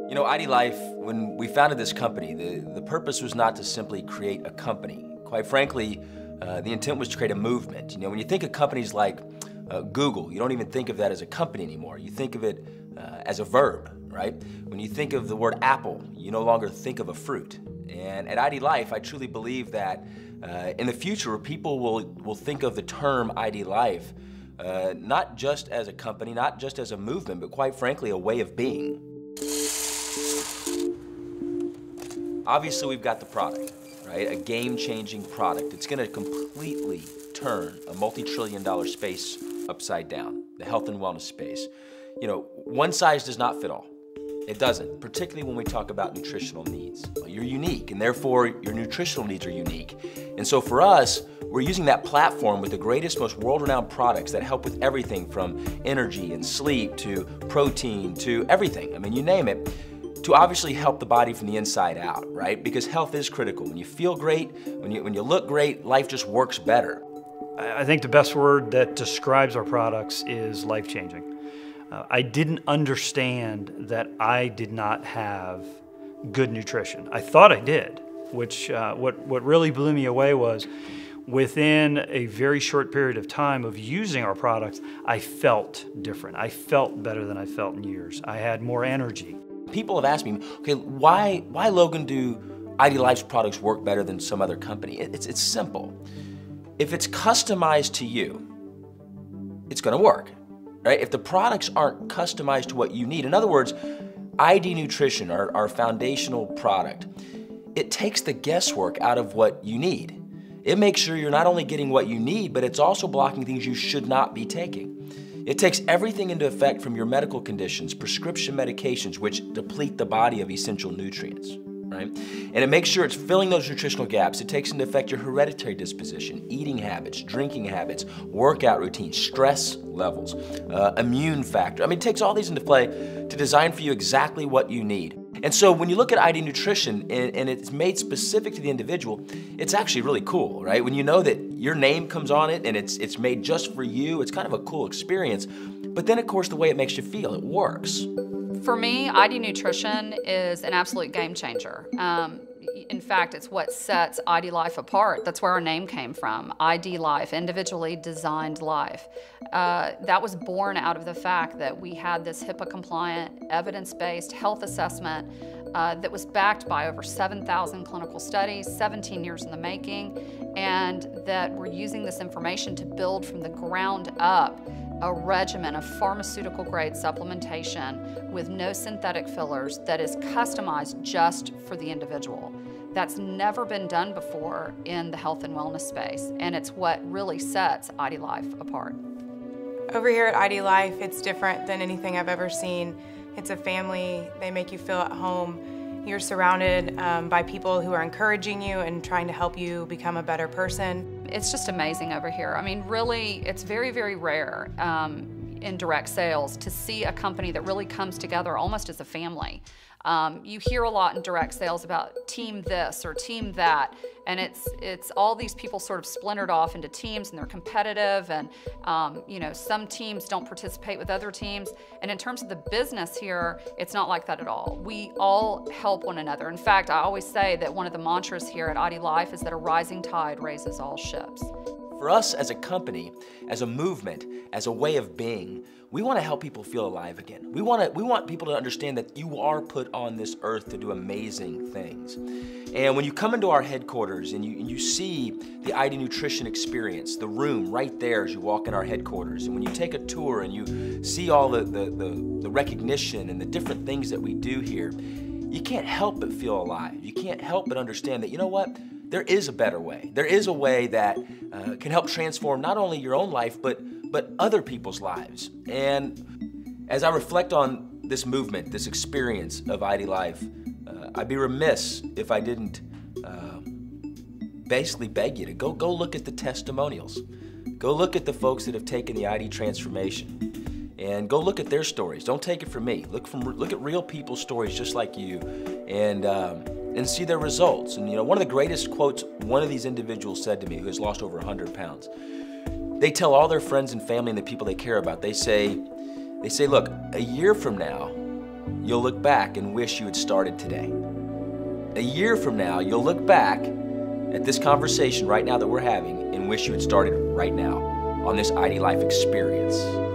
You know, IDLife, when we founded this company, the purpose was not to simply create a company. Quite frankly, the intent was to create a movement. You know, when you think of companies like Google, you don't even think of that as a company anymore. You think of it as a verb, right? When you think of the word apple, you no longer think of a fruit. And at IDLife, I truly believe that in the future, people will think of the term IDLife not just as a company, not just as a movement, but quite frankly, a way of being. Obviously, we've got the product, right? A game-changing product. It's gonna completely turn a multi-trillion-dollar space upside down, the health and wellness space. You know, one size does not fit all. It doesn't, particularly when we talk about nutritional needs. You're unique, and therefore your nutritional needs are unique. And so for us, we're using that platform with the greatest, most world-renowned products that help with everything from energy and sleep to protein to everything. I mean, you name it, to obviously help the body from the inside out, right? Because health is critical. When you feel great, when you look great, life just works better. I think the best word that describes our products is life-changing. I didn't understand that I did not have good nutrition. I thought I did, which what really blew me away was within a very short period of time of using our products, I felt different. I felt better than I felt in years. I had more energy. People have asked me, okay, why Logan, do IDLife's products work better than some other company? It's simple. If it's customized to you, it's gonna work, right? If the products aren't customized to what you need, in other words, ID Nutrition, our foundational product, it takes the guesswork out of what you need. It makes sure you're not only getting what you need, but it's also blocking things you should not be taking. It takes everything into effect from your medical conditions, prescription medications, which deplete the body of essential nutrients, right? And it makes sure it's filling those nutritional gaps. It takes into effect your hereditary disposition, eating habits, drinking habits, workout routines, stress levels, immune factor. I mean, it takes all these into play to design for you exactly what you need. And so when you look at ID Nutrition and it's made specific to the individual, it's actually really cool, right? When you know that your name comes on it and it's made just for you, it's kind of a cool experience. But then of course the way it makes you feel, it works. For me, ID Nutrition is an absolute game changer. In fact, it's what sets IDLife apart. That's where our name came from, IDLife, individually designed life. That was born out of the fact that we had this HIPAA-compliant, evidence-based health assessment that was backed by over 7,000 clinical studies, 17 years in the making, and that we're using this information to build from the ground up a regimen of pharmaceutical-grade supplementation with no synthetic fillers that is customized just for the individual. That's never been done before in the health and wellness space, and it's what really sets IDLife apart. Over here at IDLife, it's different than anything I've ever seen. It's a family. They make you feel at home. You're surrounded by people who are encouraging you and trying to help you become a better person. It's just amazing over here. I mean, really, it's very, very rare in direct sales to see a company that really comes together almost as a family. You hear a lot in direct sales about team this or team that, and it's all these people sort of splintered off into teams and they're competitive, and you know, some teams don't participate with other teams. And in terms of the business here, it's not like that at all. We all help one another. In fact, I always say that one of the mantras here at IDLife is that a rising tide raises all ships. For us as a company, as a movement, as a way of being, we want to help people feel alive again. We want people to understand that you are put on this earth to do amazing things. And when you come into our headquarters and you see the ID Nutrition experience, the room right there as you walk in our headquarters, and when you take a tour and you see all the recognition and the different things that we do here, you can't help but feel alive. You can't help but understand that, you know what? There is a better way. There is a way that can help transform not only your own life, but other people's lives. And as I reflect on this movement, this experience of IDLife, I'd be remiss if I didn't basically beg you to go look at the testimonials. Go look at the folks that have taken the ID transformation. And go look at their stories. Don't take it from me. Look at real people's stories just like you, and see their results. And you know, one of the greatest quotes one of these individuals said to me, who has lost over 100 pounds, they tell all their friends and family and the people they care about, they say, look, a year from now, you'll look back and wish you had started today. A year from now, you'll look back at this conversation right now that we're having and wish you had started right now on this IDLife experience.